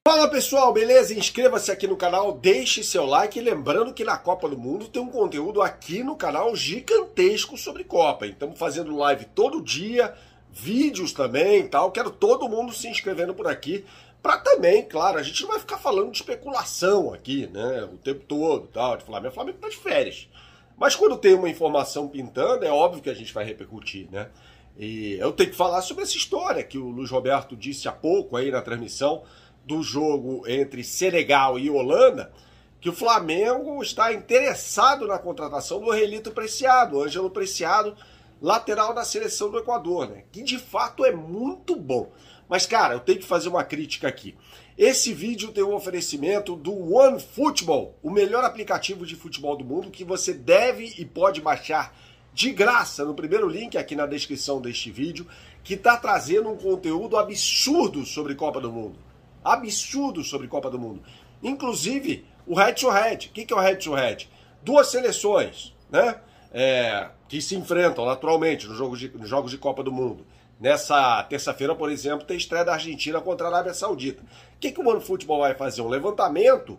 Fala pessoal, beleza? Inscreva-se aqui no canal, deixe seu like e lembrando que na Copa do Mundo tem um conteúdo aqui no canal gigantesco sobre Copa. Estamos fazendo live todo dia, vídeos também e tal. Quero todo mundo se inscrevendo por aqui para também, claro, a gente não vai ficar falando de especulação aqui, né, o tempo todo, tal, de Flamengo. O Flamengo tá de férias. Mas quando tem uma informação pintando, é óbvio que a gente vai repercutir, né? E eu tenho que falar sobre essa história que o Luiz Roberto disse há pouco aí na transmissão do jogo entre Senegal e Holanda, que o Flamengo está interessado na contratação do Aurelito Preciado, Ângelo Preciado, lateral da seleção do Equador, né? Que de fato é muito bom. Mas, cara, eu tenho que fazer uma crítica aqui. Esse vídeo tem um oferecimento do OneFootball, o melhor aplicativo de futebol do mundo que você deve e pode baixar de graça no primeiro link aqui na descrição deste vídeo, que está trazendo um conteúdo absurdo sobre Copa do Mundo. Absurdo sobre Copa do Mundo. Inclusive, o head-to-head. O que é o head-to-head? Duas seleções, né? Que se enfrentam naturalmente nos jogos de Copa do Mundo. Nessa terça-feira, por exemplo, tem estreia da Argentina contra a Arábia Saudita. O que o OneFootball vai fazer? Um levantamento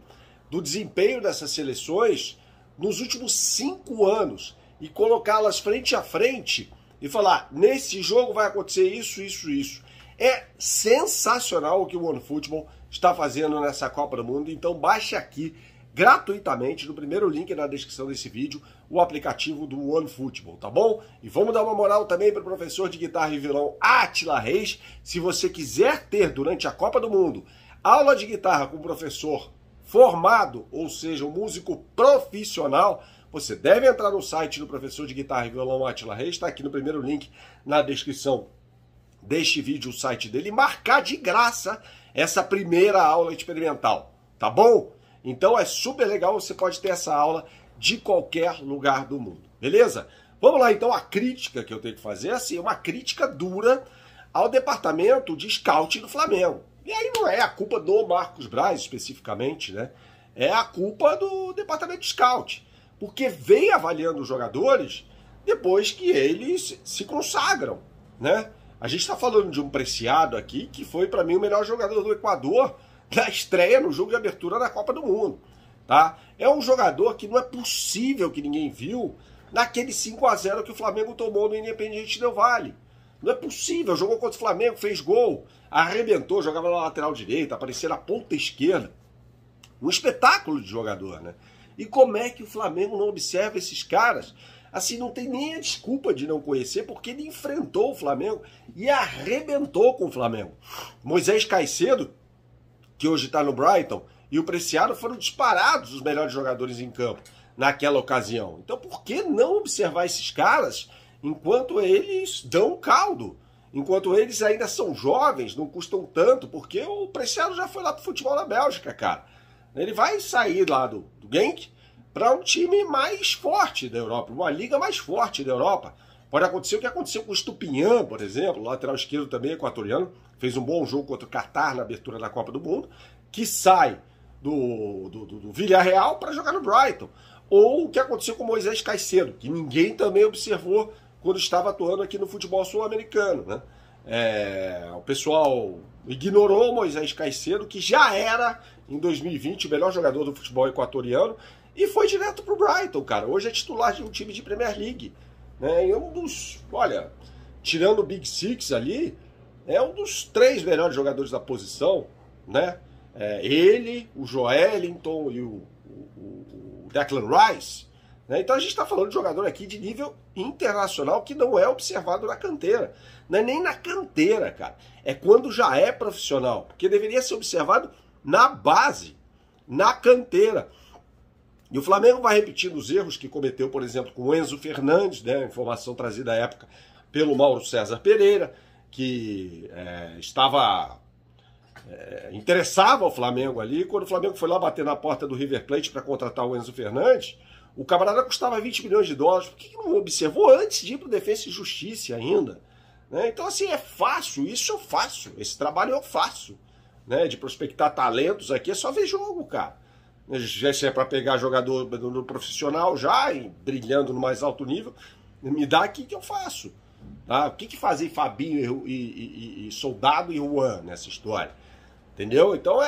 do desempenho dessas seleções nos últimos 5 anos e colocá-las frente a frente e falar, nesse jogo vai acontecer isso, isso, isso. É sensacional o que o OneFootball está fazendo nessa Copa do Mundo, então baixe aqui gratuitamente no primeiro link na descrição desse vídeo o aplicativo do OneFootball, tá bom? E vamos dar uma moral também para o professor de guitarra e violão Átila Reis. Se você quiser ter durante a Copa do Mundo aula de guitarra com um professor formado, ou seja, um músico profissional, você deve entrar no site do professor de guitarra e violão Átila Reis, está aqui no primeiro link na descrição deste vídeo, o site dele, e marcar de graça essa primeira aula experimental, tá bom? Então é super legal, você pode ter essa aula de qualquer lugar do mundo, beleza? Vamos lá então, a crítica que eu tenho que fazer é assim, uma crítica dura ao departamento de scout do Flamengo. E aí não é a culpa do Marcos Braz especificamente, né? É a culpa do departamento de scout, porque vem avaliando os jogadores depois que eles se consagram, né? A gente está falando de um Preciado aqui que foi, para mim, o melhor jogador do Equador na estreia no jogo de abertura da Copa do Mundo. Tá? É um jogador que não é possível que ninguém viu naquele 5-0 que o Flamengo tomou no Independiente Del Valle. Não é possível. Jogou contra o Flamengo, fez gol, arrebentou, jogava na lateral direita, aparecia na ponta esquerda. Um espetáculo de jogador, né? E como é que o Flamengo não observa esses caras? Assim, não tem nem a desculpa de não conhecer, porque ele enfrentou o Flamengo e arrebentou com o Flamengo. Moisés Caicedo, que hoje está no Brighton, e o Preciado foram disparados os melhores jogadores em campo naquela ocasião. Então, por que não observar esses caras enquanto eles dão caldo? Enquanto eles ainda são jovens, não custam tanto, porque o Preciado já foi lá pro futebol da Bélgica, cara. Ele vai sair lá do Genk para um time mais forte da Europa, uma liga mais forte da Europa. Pode acontecer o que aconteceu com o Estupinhan, por exemplo, lateral esquerdo também equatoriano, fez um bom jogo contra o Qatar na abertura da Copa do Mundo, que sai do Villarreal para jogar no Brighton. Ou o que aconteceu com o Moisés Caicedo, que ninguém também observou quando estava atuando aqui no futebol sul-americano, né? O pessoal ignorou o Moisés Caicedo, que já era, em 2020, o melhor jogador do futebol equatoriano, e foi direto pro Brighton, cara. Hoje é titular de um time de Premier League, né? E um dos, olha, tirando o Big Six ali, é um dos 3 melhores jogadores da posição, né? Ele, o Joelinton e o Declan Rice, né? Então a gente está falando de jogador aqui de nível internacional que não é observado na canteira. Não é nem na canteira, cara. É quando já é profissional, porque deveria ser observado na base, na canteira. E o Flamengo vai repetindo os erros que cometeu, por exemplo, com o Enzo Fernandes, né, informação trazida à época pelo Mauro César Pereira, que interessava o Flamengo ali. Quando o Flamengo foi lá bater na porta do River Plate para contratar o Enzo Fernandes, o camarada custava 20 milhões de dólares. Por que não observou antes de ir para o Defensa e Justiça ainda? Né? Então, assim, é fácil, isso eu faço, esse trabalho eu faço. Né? De prospectar talentos aqui é só ver jogo, cara. Se é para pegar jogador no profissional já, e brilhando no mais alto nível, me dá aqui que eu faço. Tá? O que fazem Fabinho e Soldado e Juan nessa história? Entendeu? Então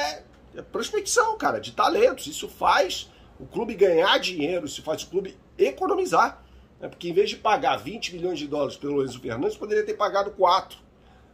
É prospecção, cara, de talentos. Isso faz o clube ganhar dinheiro, isso faz o clube economizar. Né? Porque em vez de pagar 20 milhões de dólares pelo Enzo Fernandes, poderia ter pagado 4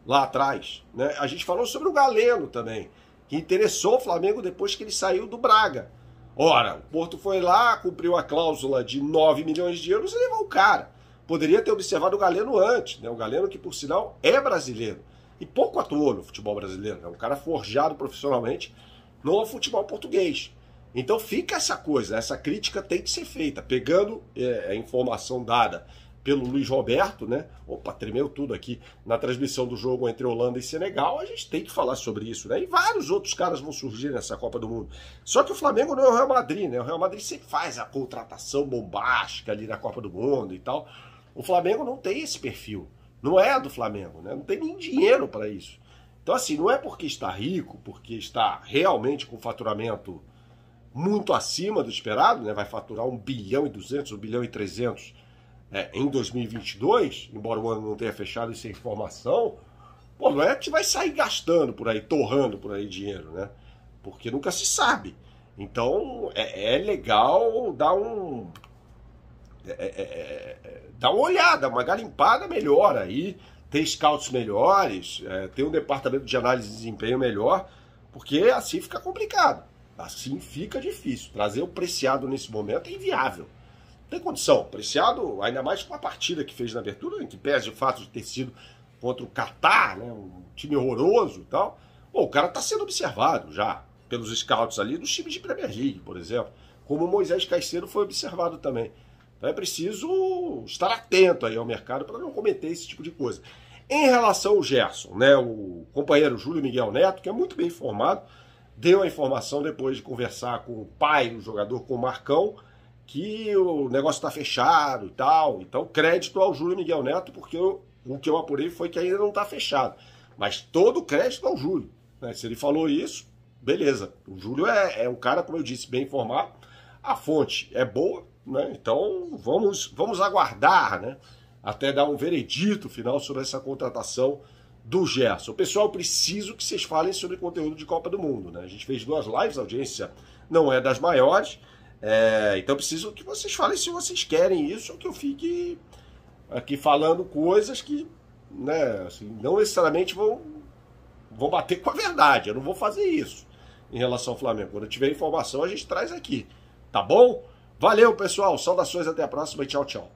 lá atrás. Né? A gente falou sobre o Galeno também, que interessou o Flamengo depois que ele saiu do Braga. Ora, o Porto foi lá, cumpriu a cláusula de 9 milhões de euros e levou o cara. Poderia ter observado o Galeno antes, né? O Galeno que, por sinal, é brasileiro e pouco atuou no futebol brasileiro. É um cara forjado profissionalmente no futebol português. Então fica essa coisa, essa crítica tem que ser feita, pegando a informação dada pelo Luiz Roberto, né? Opa, tremeu tudo aqui na transmissão do jogo entre Holanda e Senegal, a gente tem que falar sobre isso, né? E vários outros caras vão surgir nessa Copa do Mundo. Só que o Flamengo não é o Real Madrid, né? O Real Madrid sempre faz a contratação bombástica ali na Copa do Mundo e tal. O Flamengo não tem esse perfil, não é do Flamengo, né? Não tem nem dinheiro para isso. Então assim, não é porque está rico, porque está realmente com faturamento muito acima do esperado, né? Vai faturar 1 bilhão e 200, 1 bilhão e 300 em 2022, embora o ano não tenha fechado essa informação, pô, não é que vai sair gastando por aí, torrando por aí dinheiro, né? Porque nunca se sabe. Então é legal dar dar uma olhada, uma garimpada melhor aí, ter scouts melhores, ter um departamento de análise de desempenho melhor, porque assim fica complicado. Assim fica difícil. Trazer o Preciado nesse momento é inviável. Não tem condição. O Preciado, ainda mais com a partida que fez na abertura, em que pese o fato de ter sido contra o Catar, né, um time horroroso e tal. Pô, o cara está sendo observado já pelos scouts ali dos times de Premier League, por exemplo. Como o Moisés Caicedo foi observado também. Então é preciso estar atento aí ao mercado para não cometer esse tipo de coisa. Em relação ao Gerson, né, o companheiro Júlio Miguel Neto, que é muito bem informado, deu a informação depois de conversar com o pai do jogador, com o Marcão, que o negócio está fechado e tal. Então, crédito ao Júlio Miguel Neto, porque o que eu apurei foi que ainda não está fechado. Mas todo crédito ao Júlio. Né? Se ele falou isso, beleza. O Júlio é um cara, como eu disse, bem informado. A fonte é boa, né? Então vamos aguardar, né? Até dar um veredito final sobre essa contratação do Gerson. Pessoal, preciso que vocês falem sobre conteúdo de Copa do Mundo, né? A gente fez 2 lives, a audiência não é das maiores, então preciso que vocês falem se vocês querem isso ou que eu fique aqui falando coisas que, né, assim, não necessariamente vão bater com a verdade. Eu não vou fazer isso em relação ao Flamengo. Quando tiver informação, a gente traz aqui, tá bom? Valeu, pessoal. Saudações, até a próxima e tchau, tchau.